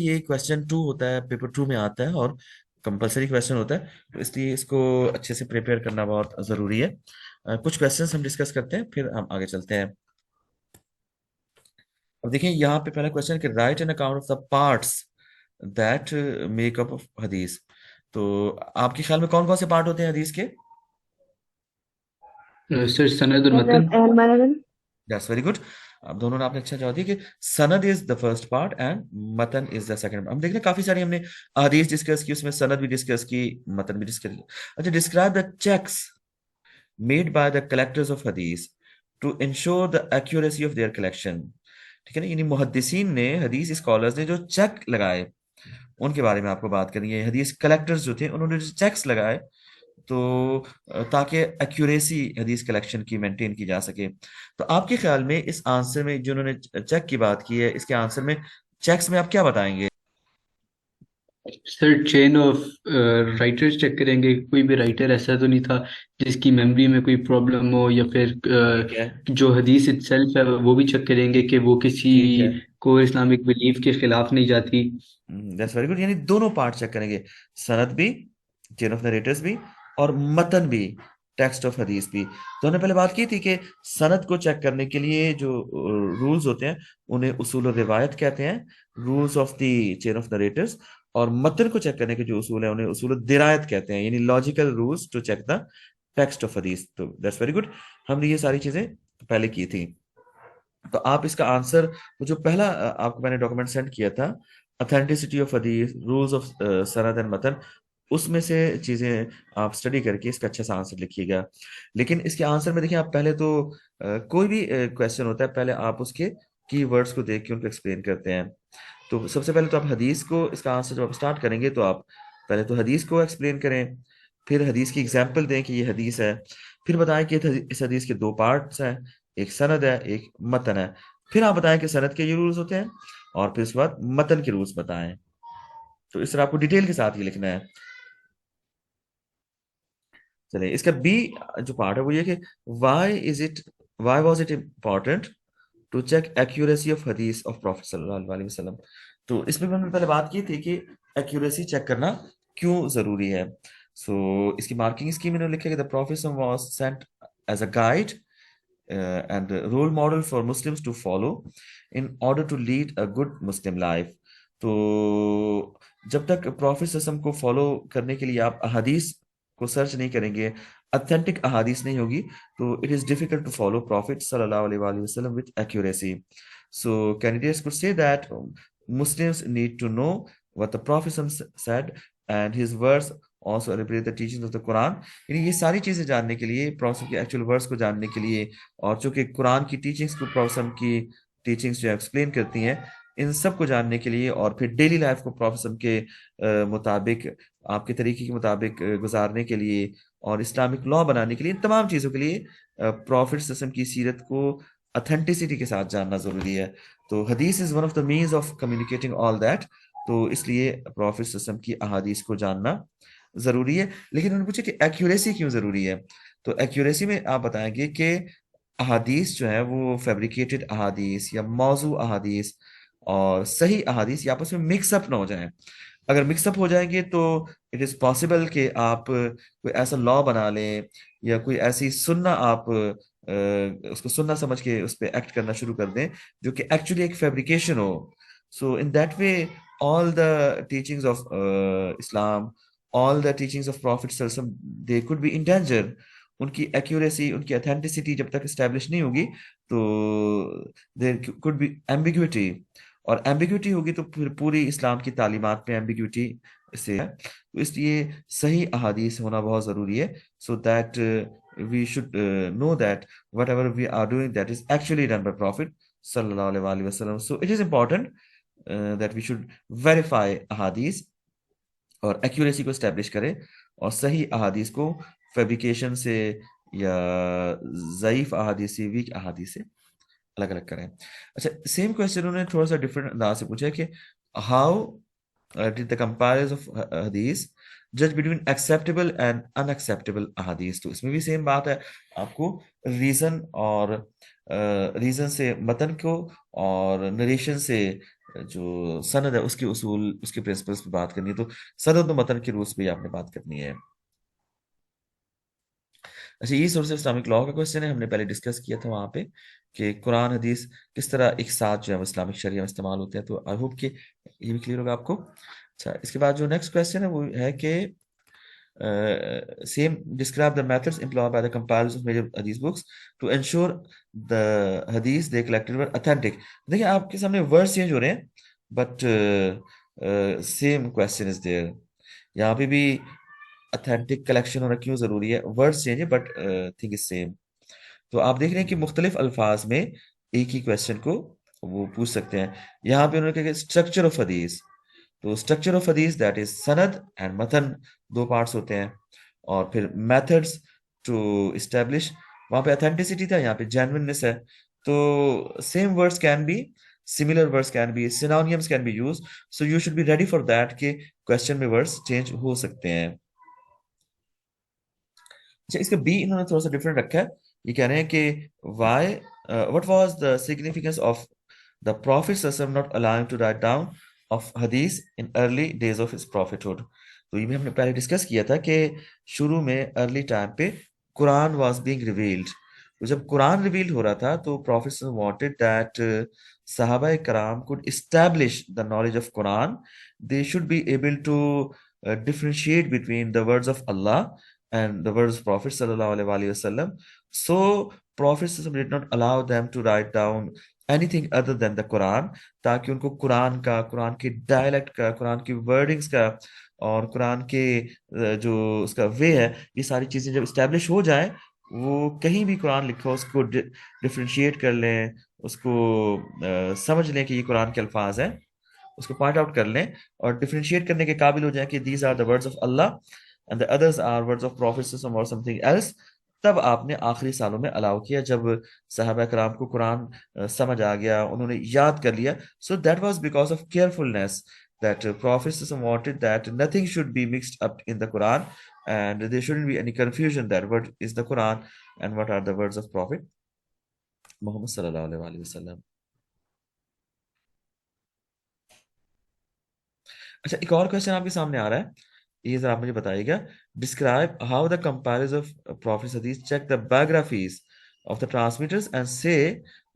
کہ یہ क्वेश्चन 2 होता है, पेपर 2 में आता है और कंपलसरी क्वेश्चन होता है, तो इसलिए इसको अच्छे से प्रिपेयर करना बहुत ज़रूरी है। कुछ क्वेश्चंस हम डिस्कस करते हैं, फिर हम आगे चलते हैं। अब देखिए यहाँ पे पहला क्वेश्चन कि right an account of the parts that make up of हदीस। तो आपके ख्याल में कौन कौन से पार्ट होते हैं हदीस के? सर सनद और मतन। Manadhan. That's very good. अब दोनों ने आपने अच्छा जवाब दिया कि सनद is the first part and मतन इज द सेकंड। हम देख रहे हैं काफी सारी हमने हदीस डिस्कस की, उसमें सनद भी डिस्कस की, मतन भी डिस्कस की। अच्छा, describe the checks made by the collectors of हदीस to ensure the accuracy of their collection. ठीक है ना, यानी मुहद्दिसीन ने, हदीस स्कॉलर्स ने जो चेक लगाए उनके बारे में आपको बात करनी है। हदीस कलेक्टर्स जो थे उन्होंने जो चेक्स लगाए, तो ताकि एक्यूरेसी हदीस कलेक्शन की मेंटेन की जा सके। तो आपके ख्याल में इस आंसर में जो उन्होंने चेक की बात की है, इसके आंसर में चेक्स में आप क्या बताएंगे? Sir chain of writers check करेंगे, कोई भी राइटर ऐसा तो नहीं था जिसकी मेमोरी में कोई प्रॉब्लम हो, या फिर ठीक है, जो हदीस इटसेल्फ है वो भी चेक करेंगे कि वो किसी ठीक है, को इस्लामिक बिलीफ के खिलाफ नहीं जाती। That's very good. यानी दोनों पार्ट चेक करेंगे, सनद भी, चेन ऑफ नरेटर्स भी, और मतन भी, टेक्स्ट ऑफ हदीस भी। तो हमने पहले बात की थी कि सनद को चेक करने के लिए जो रूल्स होते हैं उन्हें उसूल रिवायत कहते हैं, rules of the chain of narrator's. और मतन को चेक करने के जो उसूल है उन्हें उसूल दिरायत कहते हैं, यानी logical rules to check the text of हदीस। तो दैट्स वेरी गुड, हमने ये सारी चीजें पहले की थी। तो आप इसका आंसर, वो जो पहला आपको मैंने डॉक्यूमेंट सेंड किया था, अथेंटिसिटी ऑफ हदीस, रूल्स ऑफ सनद एंड मतन, उसमें से चीजें आप स्टडी करके इसका अच्छा सा आंसर लिखिएगा। लेकिन इसके आंसर में देखिए, आप पहले तो कोई भी क्वेश्चन होता है, पहले आप उसके की वर्ड्स को देख के उनको एक्सप्लेन करते हैं। तो सबसे पहले तो आप हदीस को, इसका आंसर जब आप स्टार्ट करेंगे तो आप पहले तो हदीस को एक्सप्लेन करें, फिर हदीस की एग्जाम्पल दें कि ये हदीस है, फिर बताएं कि इस हदीस के दो पार्ट्स हैं, एक सनद है, एक मतन है। फिर आप बताएं कि सनद के ये रूल्स होते हैं, और फिर उसके बाद मतन के रूल्स बताएं। तो इस तरह आपको डिटेल के साथ ये लिखना है। चलिए, इसका बी जो पार्ट है वो ये कि why is it, why was it important to check accuracy of हदीस ऑफ प्रॉफिट सल्लल्लाहु अलैहि वसल्लम। तो इसमें भी हमने पहले बात की थी कि एक्यूरेसी चेक करना क्यों जरूरी है। सो इसकी मार्किंग स्कीम इन्होंने लिखा है कि the prophet was sent as a guide and a role model for Muslims to follow in order to lead a good Muslim life। तो जब तक प्रॉफिट को फॉलो करने के लिए आप अहादीस को सर्च नहीं करेंगे, अथेंटिक अहादीस नहीं होगी, तो it is difficult to follow prophet सल्लल्लाहु अलैहि वसल्लम with accuracy. So candidates could say that Muslims need to know what the Prophet said and his words also represent the teachings of the Quran। यानी ये सारी चीजें जानने के लिए, प्रॉफिट के एक्चुअल वर्ड्स को जानने के लिए, और चूंकि कुरान की टीचिंग्स को, प्रॉफिट की टीचिंग्स जो एक्सप्लेन करती हैं, इन सब को जानने के लिए, और फिर डेली लाइफ को प्रॉफिट के मुताबिक, आपके तरीके के मुताबिक गुजारने के लिए, और इस्लामिक लॉ बनाने के लिए, इन तमाम चीज़ों के लिए प्रॉफिट की सीरत को अथेंटिसिटी के साथ जानना ज़रूरी है। तो हदीस is one of the means of communicating all that. तो इसलिए प्रॉफिट की अहादीस को जानना ज़रूरी है। लेकिन उन्होंने पूछा कि एक्यूरेसी क्यों ज़रूरी है। तो एक्यूरेसी में आप बताएंगे कि अहादीस जो है वो फैब्रिकेटेड अहादीस या मौजू अहादीस और सही अहादीस ये आपस में मिक्सअप ना हो जाए। अगर मिक्सअप हो जाएंगे तो इट इज़ पॉसिबल कि आप कोई ऐसा लॉ बना लें, या कोई ऐसी सुन्ना आप उसको सुन्ना समझ के उस पर एक्ट करना शुरू कर दें जो कि एक्चुअली एक फैब्रिकेशन हो। So in that way all the teachings of Islam, all the teachings of Prophet sallallahu, they could be in danger। उनकी एक्यूरेसी, उनकी अथेंटिसिटी जब तक स्टैब्लिश नहीं होगी तो देयर कुड बी एम्बिग्विटी, और एम्बिग्विटी होगी तो फिर पूरी इस्लाम की तालीमात में एम्बिग्विटी से है। तो इसलिए सही अहादीस होना बहुत ज़रूरी है, so that we should know that whatever we are doing that is actually done by prophet सल्लल्लाहु अलैहि वसल्लम। So it is important that we should verify अहादीस और एक्यूरेसी को स्टैब्लिश करें, और सही अहादीस को फैब्रिकेशन से या ज़ईफ अहादीस से, वीक अहादीस से अलग अलग करें। अच्छा, सेम क्वेश्चन उन्होंने थोड़ा सा डिफरेंट अंदाज से पूछा है कि how did the comparison of हदीस जज बिटवीन एक्सेप्टेबल एंड अनएक्सेप्टेबल अहादीस। तो इसमें भी सेम बात है, आपको रीजन और रीजन से मतन को, और नरेशन से جو سند ہے اس کے اصول اس کے پرنسپلس پہ بات کرنی ہے، تو سند و متن کے رولس پہ آپ نے بات کرنی ہے. اچھا یہ سورس اسلامک لا کا کوشچن ہے، ہم نے پہلے ڈسکس کیا تھا وہاں پہ کہ قرآن حدیث کس طرح ایک ساتھ جو ہے وہ اسلامک شریعہ میں استعمال ہوتے ہیں. تو آئی ہوپ کہ یہ بھی کلیئر ہوگا آپ کو. اچھا اس کے بعد جو نیکسٹ کوشچن ہے وہ ہے کہ same describe the methods employed by the compilers of major hadith books to ensure the hadith they collected were authentic. دیکھیں آپ کے سامنے ورڈز چینج ہو رہے ہیں but same question is there. یہاں پہ بھی اتھینٹک کلیکشن ہونا کیوں ضروری ہے؟ ورڈز چینج ہے بٹ تھنگ از سیم. تو آپ دیکھ رہے ہیں کہ مختلف الفاظ میں ایک ہی کوشچن کو وہ پوچھ سکتے ہیں. یہاں پہ انہوں نے کہا کہ اسٹرکچر آف حدیث، تو اسٹرکچر آف حدیث دیٹ از سند اینڈ متن، دو پارٹس ہوتے ہیں. اور پھر میتھڈس ٹو اسٹیبلش، وہاں پہ اتھینٹسٹی تھا، یہاں پہ جینوئنس ہے. تو same words can be similar words can be synonyms can be used, so you should be ready for that کہ question میں words change ہو سکتے ہیں. اچھا اس کا بی انہوں نے تھوڑا سا ڈفرینٹ رکھا ہے. یہ کہہ رہے ہیں کہ why what was the significance of the prophet not allowing to write down of حدیث in early days of his prophethood. تو یہ بھی ہم نے پہلے ڈسکس کیا تھا کہ شروع میں ارلی ٹائم پہ قرآن واز بینگ ریویلڈ. تو جب قرآن ریویل ہو رہا تھا تو پروفٹ wanted that صحابہ کرام could establish the knowledge of Quran. They should be able to differentiate between the words of Allah and the words of Prophet sallallahu alaihi wasallam. So Prophet did not allow them to write down anything other than the Quran, تاکہ ان کو قرآن کا، قرآن کے dialect کا، قرآن کی wordings کا اور قرآن کے جو اس کا وے ہے، یہ ساری چیزیں جب اسٹیبلش ہو جائیں، وہ کہیں بھی قرآن لکھا ہو اس کو ڈفرینشیٹ کر لیں، اس کو سمجھ لیں کہ یہ قرآن کے الفاظ ہیں، اس کو پوائنٹ آؤٹ کر لیں اور ڈفرینشیٹ کرنے کے قابل ہو جائیں کہ these are the words of Allah and the others are words of prophecy or something else. تب آپ نے آخری سالوں میں الاؤ کیا جب صحابہ کرام کو قرآن سمجھ آ گیا، انہوں نے یاد کر لیا. So that was because of carefulness that Prophet wanted that nothing should be mixed up in the Quran and there shouldn't be any confusion that what is the Quran and what are the words of Prophet Muhammad sallallahu alaihi wasallam. اچھا ایک اور question آپ کے سامنے آ رہا ہے، یہ ذرا آپ مجھے بتائیے گا. Describe how the compilers of prophet حدیث check the biographies of the transmitters and say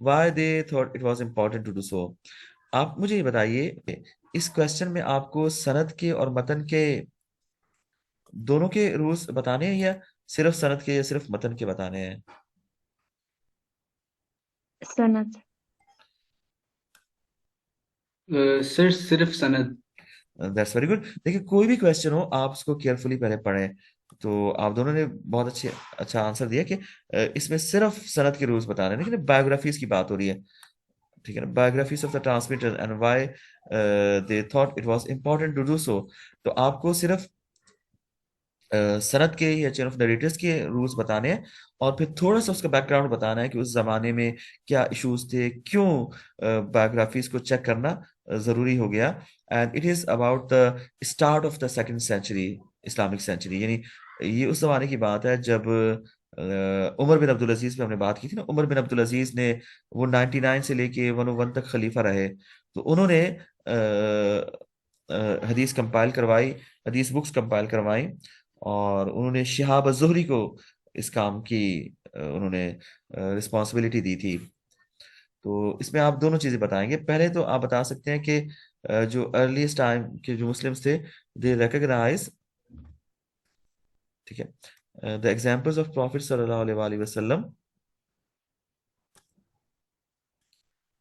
why they thought it was important to do so. آپ مجھے یہ بتائیے اس کوشچن میں آپ کو سند کے اور متن کے دونوں کے رولز بتانے ہیں یا صرف سند کے یا صرف متن کے بتانے ہیں؟ سند. سر صرف سند. That's very good. دیکھیے کوئی بھی کوشچن ہو آپ اس کو کیئرفلی پہلے پڑھیں. تو آپ دونوں نے بہت اچھا آنسر دیا کہ اس میں صرف سند کے رولز بتا رہے ہیں، لیکن بایوگرافیز کی بات ہو رہی ہے، ٹھیک ہے نا، biographies of the transmitter and why they thought it was important to do so. تو آپ کو صرف سند کے یا چین آف نریٹرز کے رولز بتانے ہیں اور پھر تھوڑا سا اس کا بیک گراؤنڈ بتانا ہے کہ اس زمانے میں کیا ایشوز تھے، کیوں بایوگرافیز کو چیک کرنا ضروری ہو گیا. And it is about the start of the second century Islamic century, یعنی یہ اس زمانے کی بات ہے جب عمر بن عبدالعزیز پہ ہم نے بات کی تھی نا. عمر بن عبدالعزیز نے وہ 99 سے لے کے 101 تک خلیفہ رہے. تو انہوں نے حدیث کمپائل کروائی، حدیث بکس کمپائل کروائی اور انہوں نے شہاب الزہری کو اس کام کی انہوں نے رسپانسبلٹی دی تھی. تو اس میں آپ دونوں چیزیں بتائیں گے. پہلے تو آپ بتا سکتے ہیں کہ جو ارلیسٹ ٹائم کے جو مسلمس تھے دے ریکگنائز، ٹھیک ہے، the examples of Prophet صلی اللہ علیہ وسلم،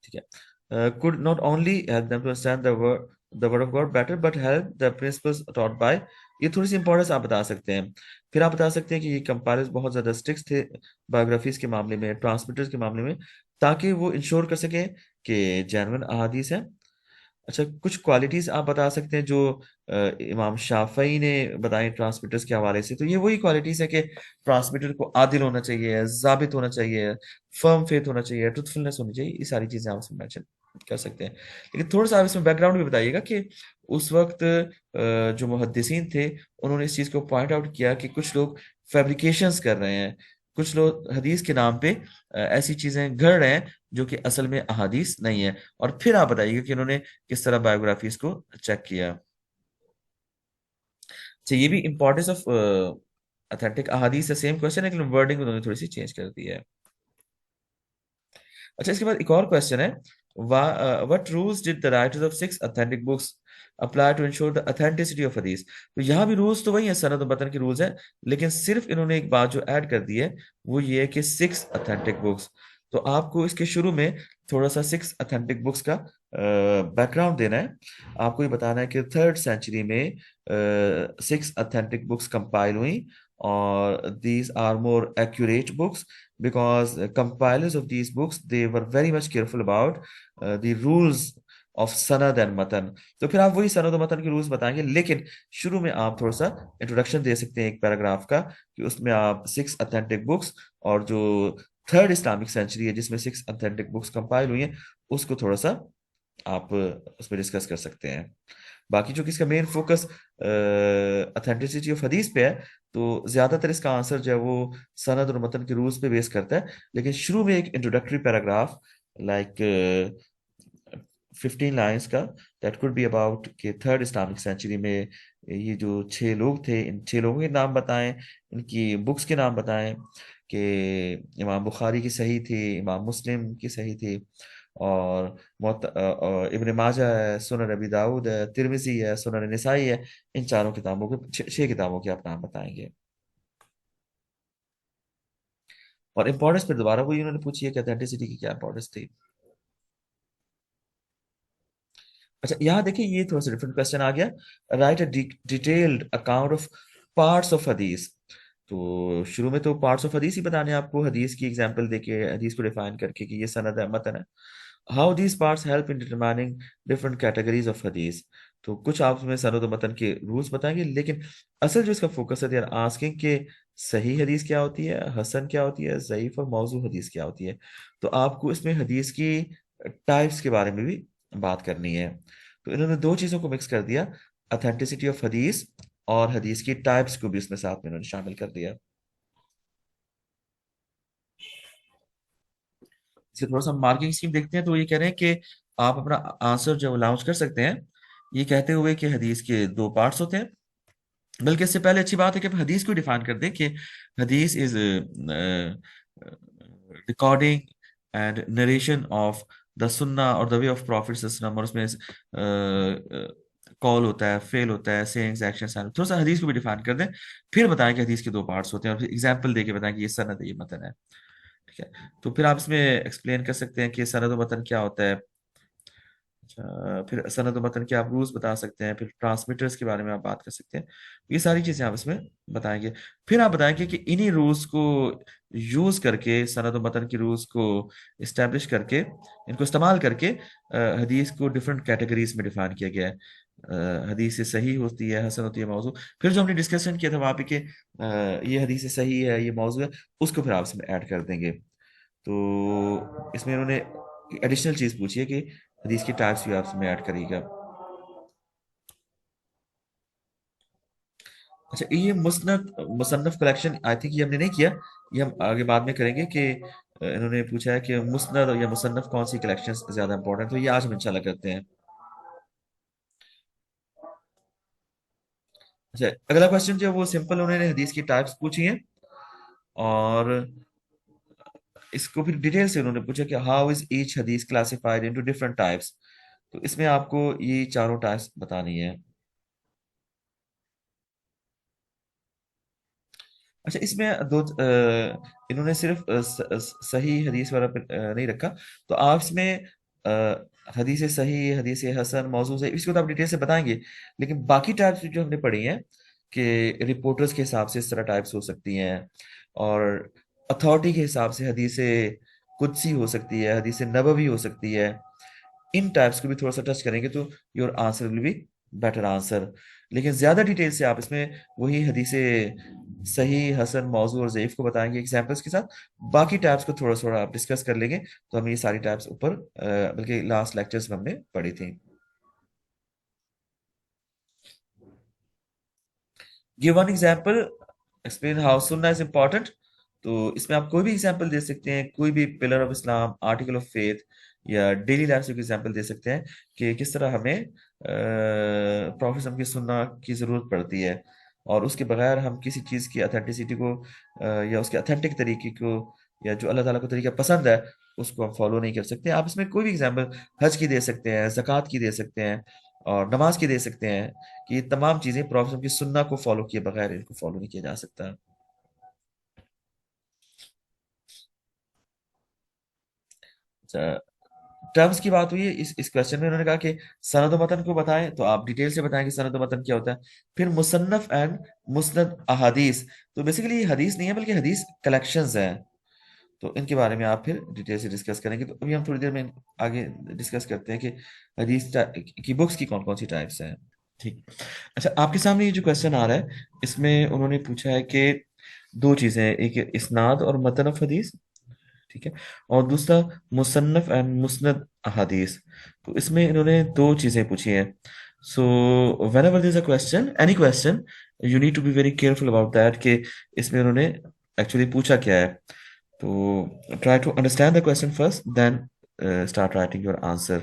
ٹھیک ہے، could not only help them to understand the word of God better but help the principles taught by. یہ تھوڑی سی امپورٹنس آپ بتا سکتے ہیں. پھر آپ بتا سکتے ہیں کہ یہ کمپیرز بہت زیادہ اسٹرکس تھے بایوگرافیز کے معاملے میں، ٹرانسمیٹرز کے معاملے میں، تاکہ وہ انشور کر سکیں کہ جینوئن احادیث ہیں. اچھا کچھ کوالٹیز آپ بتا سکتے ہیں جو امام شافعی نے بتائیں ٹرانسمیٹرز کے حوالے سے. تو یہ وہی کوالٹیز ہے کہ ٹرانسمیٹر کو عادل ہونا چاہیے، ضابط ہونا چاہیے، فرم فیتھ ہونا چاہیے، ٹروتھفلنس ہونی چاہیے. یہ ساری چیزیں آپ اس میں مینشن کر سکتے ہیں. لیکن تھوڑا سا آپ اس میں بیک گراؤنڈ بھی بتائیے گا کہ اس وقت جو محدثین تھے انہوں نے اس چیز کو پوائنٹ آؤٹ کیا کہ کچھ لوگ فیبریکیشنز کر رہے ہیں कुछ लोग हदीस के नाम पे ऐसी चीजें गढ़ रहे हैं जो कि असल में अहादीस नहीं है। और फिर आप बताइएगा कि इन्होंने किस तरह बायोग्राफीज को चेक किया। तो ये भी इंपॉर्टेंस ऑफ ऑथेंटिक अहादीस है, सेम क्वेश्चन है, लेकिन वर्डिंग उन्होंने थोड़ी सी चेंज कर दी है। अच्छा, इसके बाद एक और क्वेश्चन है, what rules did the writers of six authentic books apply to ensure the authenticity of हदीस। तो यहाँ भी रूल्स तो वही है, सनद और मतन के रूल्स हैं, लेकिन सिर्फ इन्होंने एक बात जो ऐड कर दी है वो ये है कि सिक्स ऑथेंटिक बुक्स। तो आपको इसके शुरू में थोड़ा सा सिक्स ऑथेंटिक बुक्स का बैकग्राउंड देना है। आपको ये बताना है कि थर्ड सेंचुरी में सिक्स ऑथेंटिक बुक्स कंपाइल हुई, और these are more accurate books because compilers of these books, they were very much careful about the rules of sanad and matan। तो फिर आप वही सनद और मतन के रूल्स बताएंगे, लेकिन शुरू में आप थोड़ा सा इंट्रोडक्शन दे सकते हैं एक पैराग्राफ का, कि उसमें आप सिक्स ऑथेंटिक बुक्स और जो थर्ड इस्लामिक सेंचुरी है जिसमें सिक्स ऑथेंटिक बुक्स कंपाइल हुई हैं उसको थोड़ा सा आप उसमें डिस्कस कर सकते हैं। बाकी जो कि इसका मेन फोकस ऑथेंटिसिटी ऑफ हदीस पे है, तो ज्यादातर इसका आंसर जो है वो सनद और मतन के रूल्स पे बेस करता है, लेकिन शुरू में एक इंट्रोडक्टरी पैराग्राफ लाइक 15 लाइन्स का, दैट कुड बी अबाउट कि थर्ड इस्लामिक सेंचुरी में ये जो छह लोग थे, इन छह लोगों के नाम बताएं, इनकी बुक्स के नाम बताएं, कि इमाम बुखारी की सही थी, इमाम मुस्लिम की सही थी, और इब्न माजा है, सुनन अबी दाऊद है, तिरमिजी है, सुनन निसाई है। इन चारों किताबों के छह किताबों के आप नाम बताएंगे। और इंपॉर्टेंस फिर दोबारा वही उन्होंने पूछी है कि ऑथेंटिसिटी की क्या इंपॉर्टेंस थी। अच्छा, यहाँ देखिए ये थोड़ा सा डिफरेंट क्वेश्चन आ गया, right a detailed account of parts of हदीस। तो शुरू में तो पार्ट्स ऑफ हदीस ही बताने हैं आपको, हदीस की एग्जांपल देके हदीस को डिफाइन करके कि ये सनद है मतन है। How these parts help in determining different categories of हदीस। तो कुछ आप उसमें सनद और मतन के रूल्स बताएंगे, लेकिन असल जो इसका फोकस है, दे आर आस्किंग कि सही हदीस क्या होती है, हसन क्या होती है, ज़ईफ और मौजू हदीस क्या होती है। तो आपको इसमें हदीस की टाइप्स के बारे में भी बात करनी है। तो इन्होंने दो चीजों को मिक्स कर दिया, ऑथेंटिसिटी ऑफ हदीस और हदीस की टाइप्स को भी उसमें साथ में इन्होंने शामिल कर दिया। इसके थोड़ा सा मार्किंग स्कीम देखते हैं, तो ये कह रहे हैं कि आप अपना आंसर जो लॉन्च कर सकते हैं ये कहते हुए कि हदीस के दो पार्ट्स होते हैं। बल्कि इससे पहले अच्छी बात है कि आप हदीस को डिफाइन कर दें कि हदीस is recording and narration of the सुन्ना और द वे ऑफ प्रॉफिट वसल्लम, और उसमें कॉल होता है, फेल होता है, सेइंग्स, एक्शन, थोड़ा सा हदीस को भी डिफाइन कर दें। फिर बताएं कि हदीस के दो पार्ट्स होते हैं, और फिर एग्जाम्पल देके बताएं कि ये सनद है, ये मतन है। ठीक है, तो फिर आप इसमें एक्सप्लेन कर सकते हैं कि सनद और मतन क्या होता है। अच्छा, फिर सनद मतन के आप रूल्स बता सकते हैं, फिर ट्रांसमीटर्स के बारे में आप बात कर सकते हैं। ये सारी चीजें आप इसमें बताएंगे। फिर आप बताएंगे कि इन्हीं रूल्स को यूज करके, सनद मतन के रूल्स को इस्टेब्लिश करके, इनको इस्तेमाल करके हदीस को डिफरेंट कैटेगरीज में डिफाइन किया गया है। हदीस से सही होती है, हसन होती है, मौजू। फिर जो हमने डिस्कशन किया था वहां पे कि ये हदीस से सही है, ये मौजू है, उसको फिर आप इसमें ऐड कर देंगे। तो इसमें उन्होंने एडिशनल चीज पूछी है कि हदीस की टाइप्स भी आप इसमें ऐड करिएगा। अच्छा, ये मुस्नद मुसन्नफ कलेक्शन आई थिंक ये हमने नहीं किया, ये हम आगे बाद में करेंगे कि इन्होंने पूछा है कि मुस्नद या मुसन्नफ कौन सी कलेक्शन ज्यादा इंपॉर्टेंट, तो ये आज हम इंशाल्लाह करते हैं। अच्छा, अगला क्वेश्चन जो है वो सिंपल, उन्होंने हदीस की टाइप्स पूछी हैं, और इसको फिर डिटेल से उन्होंने पूछा कि हाउ इज ईच हदीस क्लासिफाइड इनटू डिफरेंट टाइप्स। तो इसमें आपको ये चारों टाइप्स बतानी है। अच्छा, इसमें दो इन्होंने सिर्फ सही हदीस वाला पे, नहीं रखा। तो आप इसमें हदीस सही, हदीस हसन, मौजू से, इसको तो आप डिटेल से बताएंगे, लेकिन बाकी टाइप्स जो हमने पढ़ी हैं कि रिपोर्टर्स के हिसाब से इस तरह टाइप्स हो सकती हैं, और अथॉरिटी के हिसाब से हदीस कुदसी हो सकती है, हदीस नबवी हो सकती है, इन टाइप्स को भी थोड़ा सा टच करेंगे तो your answer will be better answer. लेकिन ज्यादा डिटेल से आप इसमें वही हदीसे सही, हसन, मौजू और ज़ईफ को बताएंगे एग्जांपल्स के साथ। बाकी टैब्स को थोड़ा थोड़ा आप डिस्कस कर लेंगे, तो हम ये सारी टैब्स ऊपर बल्कि लास्ट लेक्चर्स में हमने पढ़ी थी। Give one example, explain how सुन्ना इज इम्पोर्टेंट। تو اس میں آپ کوئی بھی اگزامپل دے سکتے ہیں، کوئی بھی pillar of Islam, article of faith یا ڈیلی لائف سے کوئی اگزامپل دے سکتے ہیں کہ کس طرح ہمیں پروفیسر کی سننا کی ضرورت پڑتی ہے، اور اس کے بغیر ہم کسی چیز کی اتھینٹسٹی کو یا اس کے اتھینٹک طریقے کو یا جو اللہ تعالیٰ کو طریقہ پسند ہے اس کو ہم فالو نہیں کر سکتے. آپ اس میں کوئی بھی اگزامپل حج کی دے سکتے ہیں، زکوٰۃ کی دے سکتے ہیں، اور نماز کی دے سکتے ہیں کہ یہ تمام چیزیں پروفیسر کی سننا کو فالو کیے بغیر ان کو فالو نہیں کیا جا سکتا. ٹرمز کی بات ہوئی ہے اس کوشچن میں، انہوں نے کہا کہ سند و متن کو بتائیں، تو آپ ڈیٹیل سے بتائیں کہ سند و متن کیا ہوتا ہے. پھر مصنف اینڈ مسند احادیث، تو بیسیکلی یہ حدیث نہیں ہے بلکہ حدیث کلیکشنز ہیں، تو ان کے بارے میں آپ پھر ڈیٹیل سے ڈسکس کریں گے. تو ابھی ہم تھوڑی دیر میں آگے ڈسکس کرتے ہیں کہ حدیث کی بکس کی کون کون سی ٹائپس ہیں. ٹھیک. اچھا، آپ کے سامنے یہ جو کوشچن آ رہا ہے اس میں انہوں نے پوچھا ہے کہ دو چیزیں ہیں، ایک اسناد اور متن آف حدیث، ٹھیک ہے، اور دوسرا مصنف اینڈ مسند احادیث. تو اس میں انہوں نے دو چیزیں پوچھی ہیں. So whenever there is a question, any question, you need to be very careful about that کہ اس میں انہوں نے ایکچولی پوچھا کیا ہے. تو try to understand the question first, then start writing your answer.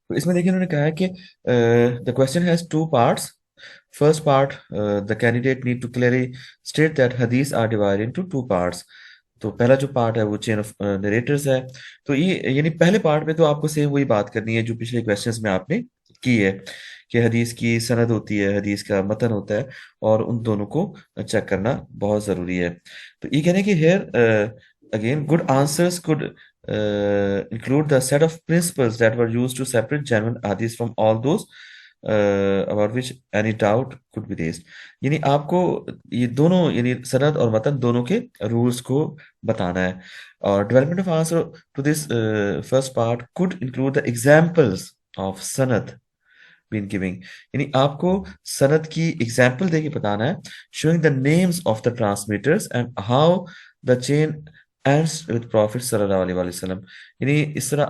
تو اس میں دیکھیں انہوں نے کہا ہے کہ the question has two parts. First part, the candidate need to clearly state that hadith are divided into two parts. تو پہلا جو پارٹ ہے وہ چین آف نریٹرز ہے. تو یہ یعنی پہلے پارٹ میں تو آپ کو سیم وہی بات کرنی ہے جو پچھلے کویسچنز میں آپ نے کی ہے کہ حدیث کی سند ہوتی ہے، حدیث کا متن ہوتا ہے، اور ان دونوں کو چیک کرنا بہت ضروری ہے. تو یہ کہنے کہ here again good answers could include the set of principles that were used to separate genuine hadith from all those about which any doubt could be raised. یعنی آپ کو یہ دونوں یعنی سند اور متن دونوں کے رولز کو بتانا ہے. اور development of answer to this first part could include the examples of سند been giving. یعنی آپ کو سند کی ایگزامپل دے کے بتانا ہے، showing the names of the transmitters and how the chain ends with Prophet صلی اللہ علیہ وسلم. یعنی اس طرح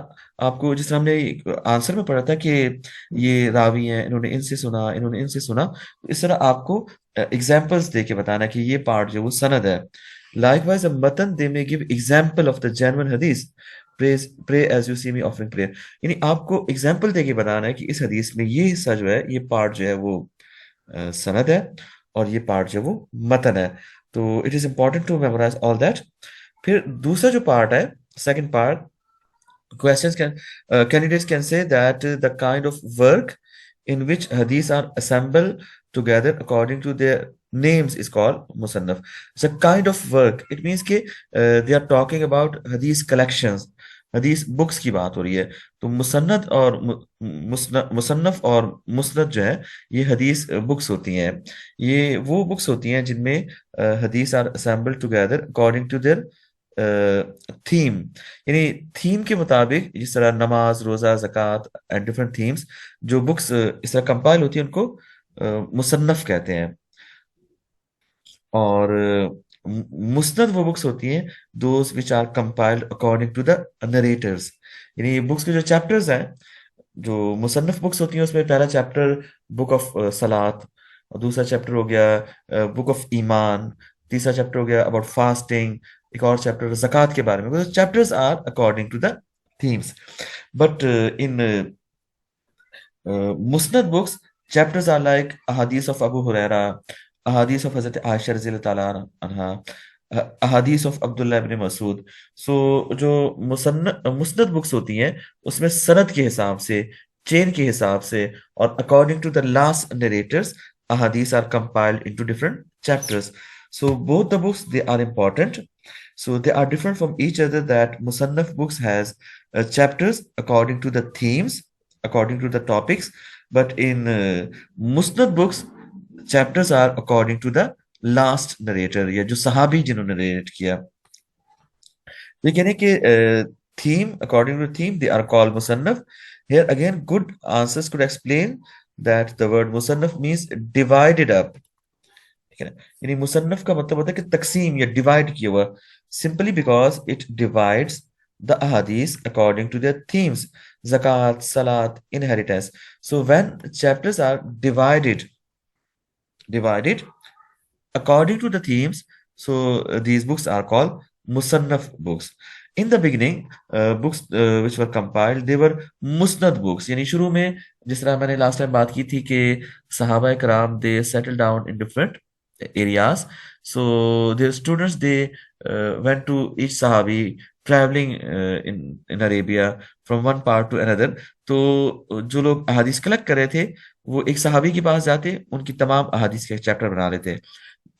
آپ کو، جس طرح ہم نے آنسر میں پڑھا تھا کہ یہ راوی ہیں، انہوں نے ان سے سنا، انہوں نے ان سے سنا، اس طرح آپ کو ایگزامپلس دے کے بتانا کہ یہ پارٹ جو وہ سند ہے. Likewise, a matan they may give example of the genuine hadith. Pray as you see me offering prayer. یعنی آپ کو ایگزامپل دے کے بتانا ہے کہ اس حدیث میں یہ حصہ جو ہے، یہ پارٹ جو ہے وہ سند ہے، اور یہ پارٹ جو ہے وہ متن ہے. تو it is important to memorize all that. پھر دوسرا جو پارٹ ہے، second part, questions candidates can say that the kind of work in which hadiths are assembled together according to their names is called musannaf. It's a kind of work. It means کہ they are talking about hadith collections. حدیث books کی بات ہو رہی ہے. تو مسند اور مصنف اور مسند جو ہے یہ حدیث بکس ہوتی ہیں. یہ وہ بکس ہوتی ہیں جن میں حدیث are assembled together according to their theme. یعنی تھیم کے مطابق، جس طرح نماز، روزہ، زکوٰۃ اینڈ ڈفرنٹ تھیمز، جو بکس اس طرح کمپائل ہوتی ہیں ان کو مصنف کہتے ہیں. اور مسند وہ بکس ہوتی ہیں those which are compiled according to the narrators. یعنی بکس کے جو چیپٹرز ہیں، جو مصنف بکس ہوتی ہیں اس میں پہلا چیپٹر بک آف صلاۃ، اور دوسرا چیپٹر ہو گیا بک آف ایمان، تیسرا چیپٹر ہو گیا اباؤٹ فاسٹنگ، ایک اور چیپٹر زکوٰۃ کے بارے میں. Chapters are according to the themes. But in مسند بکس چیپٹرز آر لائک احادیث آف ابو ہریرہ، احادیث آف حضرت عائشہ رضی اللہ تعالیٰ عنہا، احادیث آف عبداللہ ابن مسعود. سو جو مسند بکس ہوتی ہیں اس میں سند کے حساب سے، چین کے حساب سے، اور according to the last narrators احادیث are compiled into different chapters. So both the books, they are important. So they are different from each other, that Musannaf books has chapters according to the themes, according to the topics. But in Musnad books, chapters are according to the last narrator, یا جو صحابی جنہوں نے narrate کیا. یہ کہنے کہ theme, according to the theme, they are called Musannaf. Here again, good answers could explain that the word Musannaf means divided up. یعنی مصنف کا مطلب ہوتا ہے کہ تقسیم یا ڈیوائڈ کیا ہوا، simply because it divides the احادیث اکارڈنگ ٹو دیئر تھیمز، زکوٰۃ، صلاۃ، inheritance. So when chapters are divided according to the themes. So these books are called musannaf books. In the beginning, books which were compiled, they were musnad books. यानी शुरू में जिस तरह मैंने last time बात की थी कि सहाबा कराम they settled down in different areas. So their students, they went to each sahabi, traveling in Arabia from one part to another. तो जो लोग अहादीस कलेक्ट कर रहे थे, वो एक सहाबी के पास जाते, उनकी तमाम अहादीस के चैप्टर बना लेते।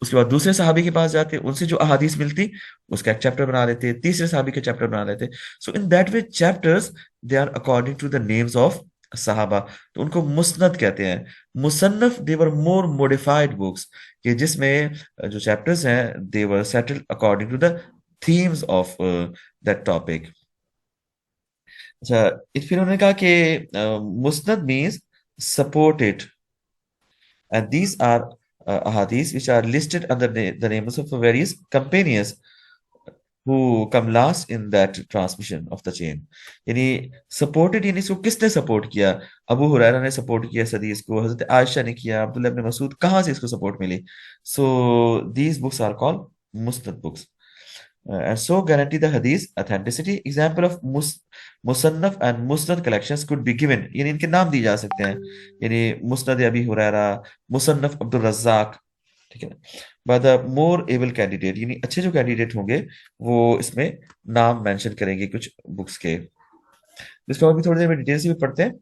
उसके बाद दूसरे सहाबी के पास जाते, उनसे जो अहादीस मिलती उसका एक चैप्टर बना लेते, तीसरे सहाबी का चैप्टर बना लेते। So in that way chapters they are according to the names of सहाबा। तो उनको मुस्नद कहते हैं। मुसन्नफ दे वर मोर मॉडिफाइड बुक्स, कि जिसमें जो चैप्टर्स हैं they were settled according to the themes of that topic. अच्छा, फिर उन्होंने कहा कि मुस्नद means supported, and these are ahadith which are listed under the names of various companions who come last in that transmission of the chain. यानी supported, यानी इसको किसने सपोर्ट किया? अबू हुरैरा ने सपोर्ट किया इस हदीस को, हजरत आयशा ने किया, अब्दुल्लाह इब्न मसूद, कहाँ से इसको सपोर्ट मिली? So these books are called musnad books. And so guarantee the hadith authenticity. Example of musannaf and musnad collections could be given. यानी इनके नाम दिए जा सकते हैं, यानी मुस्नद अबी हुरैरा, मुसन्नफ अब्दुल रज़्ज़ाक, ठीक है। By the more able candidate, यानी अच्छे जो कैंडिडेट होंगे वो इसमें नाम मेंशन करेंगे कुछ बुक्स के। इसको और भी थोड़ी देर में डिटेल से भी पढ़ते हैं।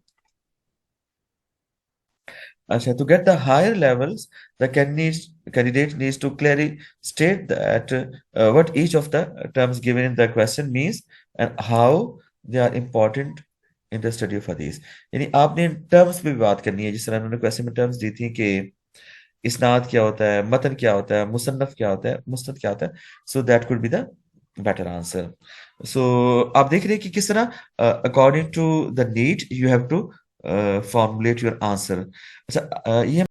अच्छा, to get the higher levels, the candidate needs to clearly state that what each of the terms given in the question means and how they are important in the study of hadith. यानी आपने in terms पे भी बात करनी है, जिस तरह उन्होंने क्वेश्चन में टर्म्स दी थी कि इस्नाद क्या होता है, मतन क्या होता है, मुसन्नफ क्या होता है, मुस्नद क्या होता है। So that could be the better answer. So आप देख रहे हैं कि किस तरह according to the need you have to formulate your answer. अच्छा, ये